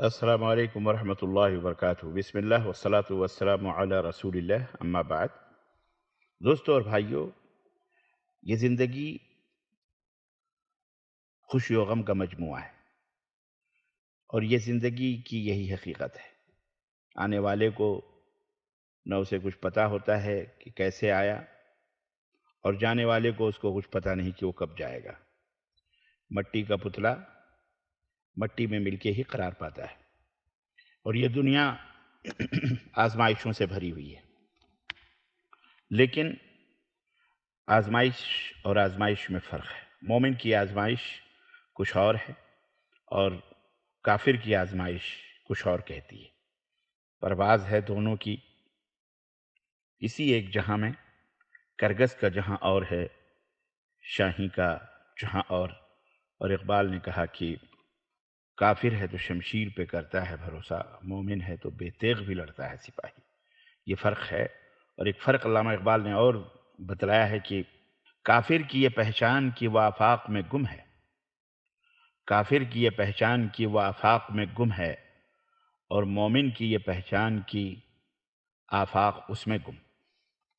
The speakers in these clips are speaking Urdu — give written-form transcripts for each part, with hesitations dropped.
السلام علیکم ورحمۃ اللہ وبرکاتہ۔ بسم اللہ والصلاة والسلام علی رسول اللہ، اما بعد۔ دوستو اور بھائیو، یہ زندگی خوشی و غم کا مجموعہ ہے، اور یہ زندگی کی یہی حقیقت ہے۔ آنے والے کو نہ اسے کچھ پتہ ہوتا ہے کہ کیسے آیا، اور جانے والے کو اس کو کچھ پتہ نہیں کہ وہ کب جائے گا۔ مٹی کا پتلا مٹی میں مل کے ہی قرار پاتا ہے، اور یہ دنیا آزمائشوں سے بھری ہوئی ہے۔ لیکن آزمائش اور آزمائش میں فرق ہے۔ مومن کی آزمائش کچھ اور ہے، اور کافر کی آزمائش کچھ اور کہتی ہے۔ پرواز ہے دونوں کی اسی ایک جہاں میں، کرگس کا جہاں اور ہے شاہی کا جہاں اور اقبال نے کہا کہ کافر ہے تو شمشیر پہ کرتا ہے بھروسہ، مومن ہے تو بے تیغ بھی لڑتا ہے سپاہی۔ یہ فرق ہے۔ اور ایک فرق علامہ اقبال نے اور بتلایا ہے کہ کافر کی یہ پہچان کہ وہ آفاق میں گم ہے، کافر کی یہ پہچان کہ وہ آفاق میں گم ہے، اور مومن کی یہ پہچان کہ آفاق اس میں گم،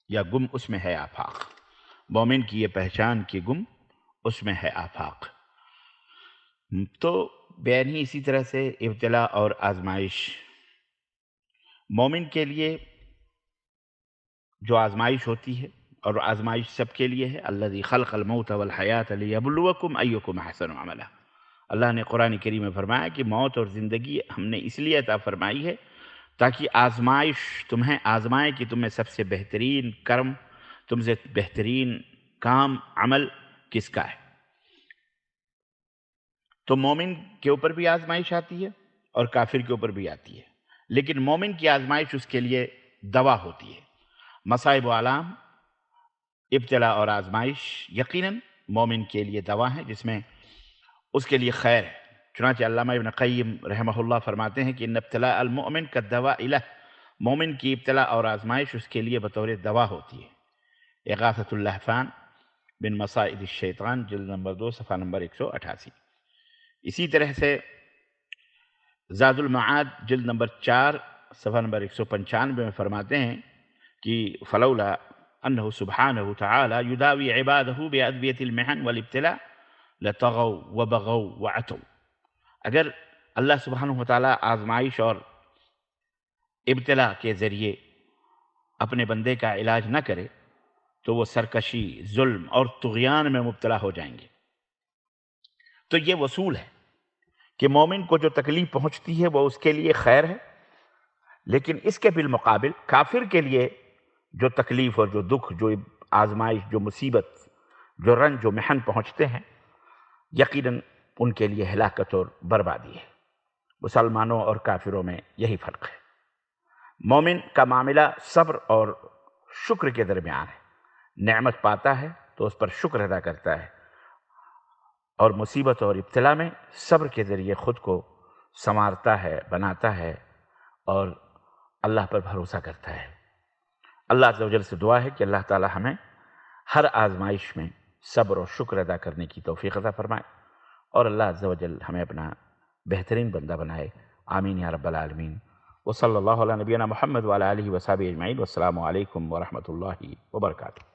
یا گم اس میں ہے آفاق۔ مومن کی یہ پہچان کہ گم اس میں ہے آفاق۔ تو بیان ہی اسی طرح سے ابتلا اور آزمائش۔ مومن کے لیے جو آزمائش ہوتی ہے، اور آزمائش سب کے لیے ہے، الذی خلق الموت والحیات لیبلوکم ایکم احسن عملا۔ اللہ نے قرآن کریم میں فرمایا کہ موت اور زندگی ہم نے اس لیے عطا فرمائی ہے تاکہ آزمائش تمہیں آزمائے کہ تمہیں سب سے بہترین کرم، تم سے بہترین کام عمل کس کا ہے۔ تو مومن کے اوپر بھی آزمائش آتی ہے اور کافر کے اوپر بھی آتی ہے، لیکن مومن کی آزمائش اس کے لیے دوا ہوتی ہے۔ مصائب و آلام، ابتلا اور آزمائش یقیناً مومن کے لیے دوا ہے، جس میں اس کے لیے خیر ہے۔ چنانچہ علامہ ابن قیم رحمہ اللہ فرماتے ہیں کہ ان ابتلاء المؤمن کالدواء لہ، مومن کی ابتلا اور آزمائش اس کے لیے بطور دوا ہوتی ہے۔ اغاثۃ اللہفان من مصائد الشیطان، جلد نمبر 2 صفحہ نمبر 188۔ اسی طرح سے زاد المعاد جلد نمبر 4 صفحہ نمبر 195 میں فرماتے ہیں کہ فلولا انہ سبحانہ تعالی یداوی عبادہ بادویۃ المحن والابتلاء لطغوا وبغوا وعتوا۔ اگر اللہ سبحانہ وتعالی آزمائش اور ابتلا کے ذریعے اپنے بندے کا علاج نہ کرے تو وہ سرکشی، ظلم اور طغیان میں مبتلا ہو جائیں گے۔ تو یہ وصول ہے کہ مومن کو جو تکلیف پہنچتی ہے وہ اس کے لیے خیر ہے، لیکن اس کے بالمقابل کافر کے لیے جو تکلیف اور جو دکھ، جو آزمائش، جو مصیبت، جو رنج، جو محن پہنچتے ہیں، یقیناً ان کے لیے ہلاکت اور بربادی ہے۔ مسلمانوں اور کافروں میں یہی فرق ہے۔ مومن کا معاملہ صبر اور شکر کے درمیان ہے۔ نعمت پاتا ہے تو اس پر شکر ادا کرتا ہے، اور مصیبت اور ابتلا میں صبر کے ذریعے خود کو سنوارتا ہے، بناتا ہے، اور اللہ پر بھروسہ کرتا ہے۔ اللہ عز و جل سے دعا ہے کہ اللہ تعالی ہمیں ہر آزمائش میں صبر اور شکر ادا کرنے کی توفیق عطا فرمائے، اور اللہ عز و جل ہمیں اپنا بہترین بندہ بنائے۔ آمین یا رب العالمین۔ وصلی اللہ علی نبینا محمد وعلی آلہ وصحبہ اجمعین۔ والسلام علیکم ورحمۃ اللہ وبرکاتہ۔